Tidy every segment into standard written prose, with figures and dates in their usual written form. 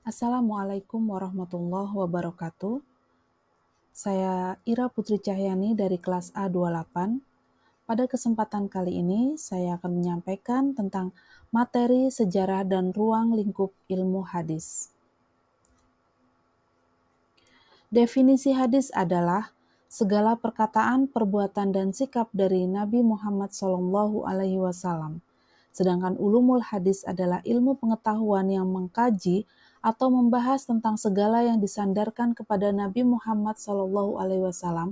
Assalamualaikum warahmatullahi wabarakatuh. Saya Ira Putri Cahyani dari kelas A28. Pada kesempatan kali ini, saya akan menyampaikan tentang materi sejarah dan ruang lingkup ilmu hadis. Definisi hadis adalah segala perkataan, perbuatan, dan sikap dari Nabi Muhammad SAW. Sedangkan ulumul hadis adalah ilmu pengetahuan yang mengkaji atau membahas tentang segala yang disandarkan kepada Nabi Muhammad SAW,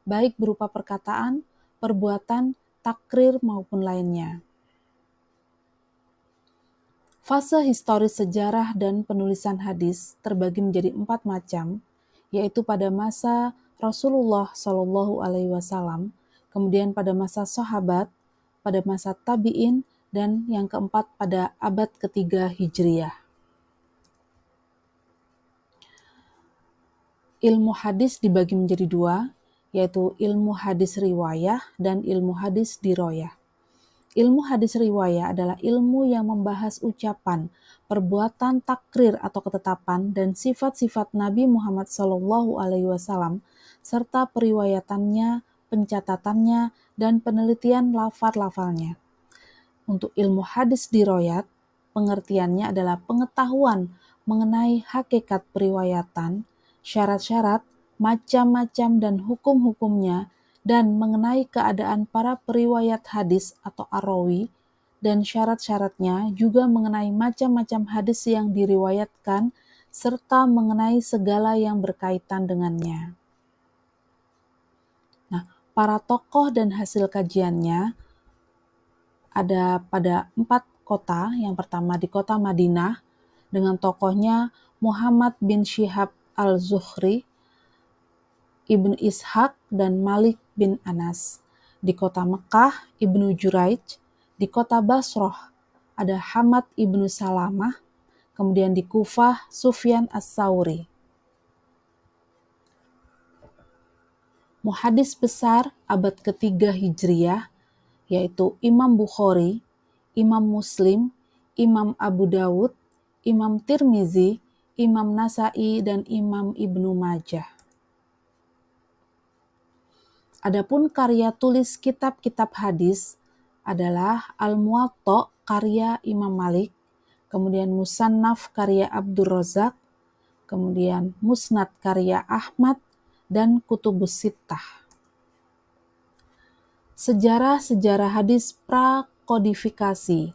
baik berupa perkataan, perbuatan, takrir maupun lainnya. Fase historis sejarah dan penulisan hadis terbagi menjadi 4 macam, yaitu pada masa Rasulullah SAW, kemudian pada masa sahabat, pada masa tabi'in, dan yang keempat pada abad ketiga Hijriyah. Ilmu hadis dibagi menjadi 2, yaitu ilmu hadis riwayah dan ilmu hadis diroyah. Ilmu hadis riwayah adalah ilmu yang membahas ucapan, perbuatan, takrir atau ketetapan, dan sifat-sifat Nabi Muhammad SAW, serta periwayatannya, pencatatannya, dan penelitian lafaz-lafalnya. Untuk ilmu hadis diroyat, pengertiannya adalah pengetahuan mengenai hakikat periwayatan, syarat-syarat, macam-macam dan hukum-hukumnya, dan mengenai keadaan para periwayat hadis atau arawi, dan syarat-syaratnya juga mengenai macam-macam hadis yang diriwayatkan, serta mengenai segala yang berkaitan dengannya. Nah, para tokoh dan hasil kajiannya ada pada 4 kota. Yang pertama di kota Madinah dengan tokohnya Muhammad bin Syihab al-Zuhri, Ibnu Ishaq, dan Malik bin Anas. Di kota Mekah, Ibnu Juraij. Di kota Basroh ada Hamad ibnu Salamah. Kemudian di Kufah, Sufyan as-Sauri. Muhadis besar abad ketiga Hijriyah, yaitu Imam Bukhari, Imam Muslim, Imam Abu Dawud, Imam Tirmizi, Imam Nasa'i, dan Imam Ibnu Majah. Adapun karya tulis kitab-kitab hadis adalah Al-Muwatta karya Imam Malik, kemudian Musannaf karya Abdur Razak, kemudian Musnad karya Ahmad, dan Kutubus Sittah. Sejarah-sejarah hadis prakodifikasi,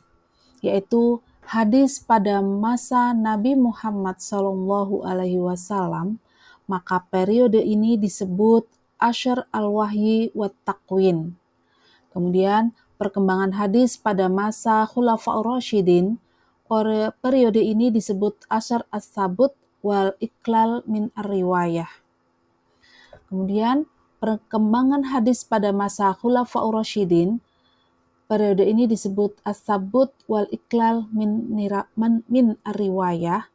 yaitu hadis pada masa Nabi Muhammad SAW, maka periode ini disebut Asyr al-Wahyi wat Takwin. Kemudian perkembangan hadis pada masa Khulafaur Rasyidin, periode ini disebut Asyr as-Sabut wal Iqlal min ar-Riwayah. Kemudian perkembangan hadis pada masa Khulafaur Rasyidin, periode ini disebut as-sabut wal iqlal min ar-riwayah,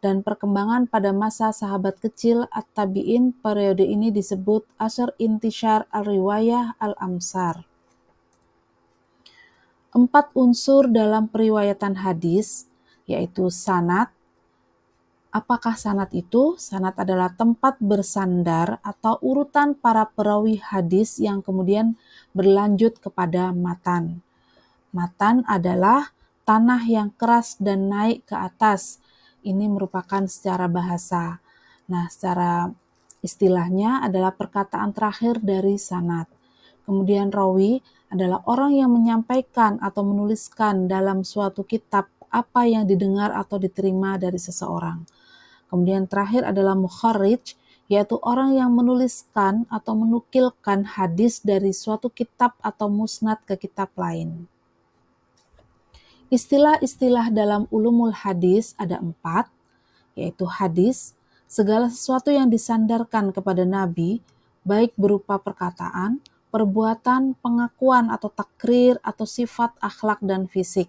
dan perkembangan pada masa sahabat kecil at-tabi'in, periode ini disebut asyr intishar al-riwayah al-amsar. 4 unsur dalam periwayatan hadis, yaitu sanad. Apakah sanad itu? Sanad adalah tempat bersandar atau urutan para perawi hadis yang kemudian berlanjut kepada matan. Matan adalah tanah yang keras dan naik ke atas. Ini merupakan secara bahasa. Nah, secara istilahnya adalah perkataan terakhir dari sanad. Kemudian rawi adalah orang yang menyampaikan atau menuliskan dalam suatu kitab apa yang didengar atau diterima dari seseorang. Kemudian terakhir adalah mukharrij, yaitu orang yang menuliskan atau menukilkan hadis dari suatu kitab atau musnad ke kitab lain. Istilah-istilah dalam ulumul hadis ada 4, yaitu hadis, segala sesuatu yang disandarkan kepada Nabi, baik berupa perkataan, perbuatan, pengakuan atau takrir atau sifat akhlak dan fisik.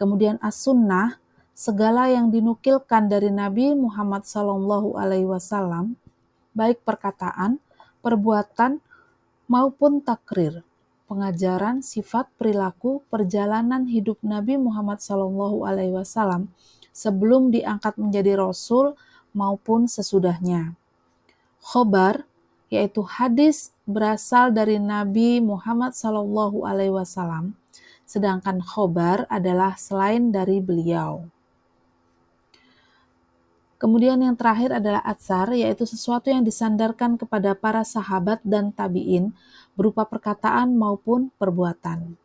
Kemudian as-sunnah, segala yang dinukilkan dari Nabi Muhammad SAW, baik perkataan, perbuatan, maupun takrir, pengajaran, sifat, perilaku, perjalanan hidup Nabi Muhammad SAW, sebelum diangkat menjadi rasul maupun sesudahnya. Khobar, yaitu hadis berasal dari Nabi Muhammad SAW, sedangkan khobar adalah selain dari beliau. Kemudian yang terakhir adalah atsar, yaitu sesuatu yang disandarkan kepada para sahabat dan tabi'in berupa perkataan maupun perbuatan.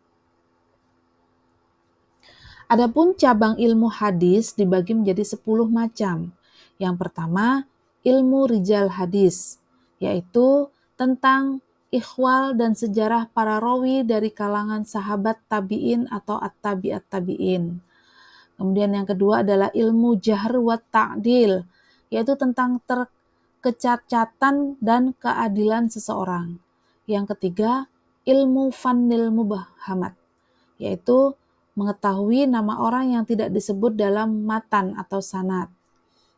Adapun cabang ilmu hadis dibagi menjadi 10 macam. Yang pertama, ilmu rijal hadis, yaitu tentang ikhwal dan sejarah para rawi dari kalangan sahabat tabi'in atau at-tabi'at tabi'in. Kemudian yang kedua adalah ilmu jahr wa ta'dil, yaitu tentang kecacatan dan keadilan seseorang. Yang ketiga, ilmu fannil mubhamat, yaitu mengetahui nama orang yang tidak disebut dalam matan atau sanad.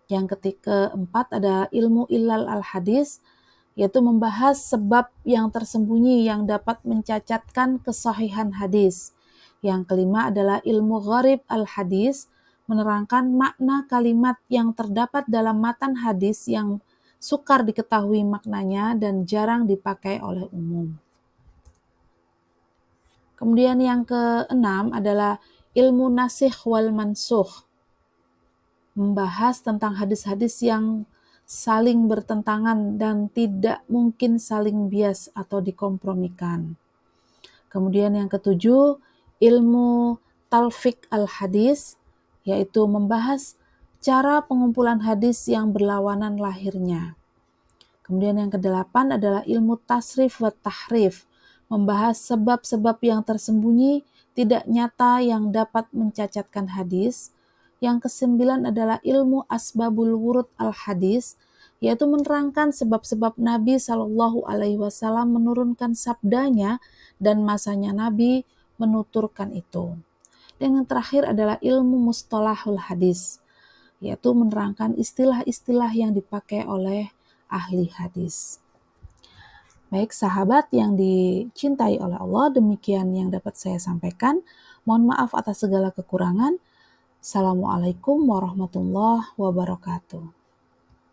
Yang keempat adalah ilmu ilal al-hadis, yaitu membahas sebab yang tersembunyi yang dapat mencacatkan kesahihan hadis. Yang kelima adalah ilmu gharib al-hadis, menerangkan makna kalimat yang terdapat dalam matan hadis yang sukar diketahui maknanya dan jarang dipakai oleh umum. Kemudian yang keenam adalah ilmu nasikh wal mansukh, membahas tentang hadis-hadis yang saling bertentangan dan tidak mungkin saling bias atau dikompromikan. Kemudian yang ketujuh, ilmu talfiq al-hadis, yaitu membahas cara pengumpulan hadis yang berlawanan lahirnya. Kemudian yang kedelapan adalah ilmu tasrif wa tahrif, membahas sebab-sebab yang tersembunyi tidak nyata yang dapat mencacatkan hadis. Yang kesembilan adalah ilmu asbabul wurud al-hadis, yaitu menerangkan sebab-sebab Nabi SAW menurunkan sabdanya dan masanya Nabi menuturkan itu. Dan yang terakhir adalah ilmu mustalahul hadis, yaitu menerangkan istilah-istilah yang dipakai oleh ahli hadis. Baik sahabat yang dicintai oleh Allah, demikian yang dapat saya sampaikan. Mohon maaf atas segala kekurangan. Assalamualaikum warahmatullahi wabarakatuh.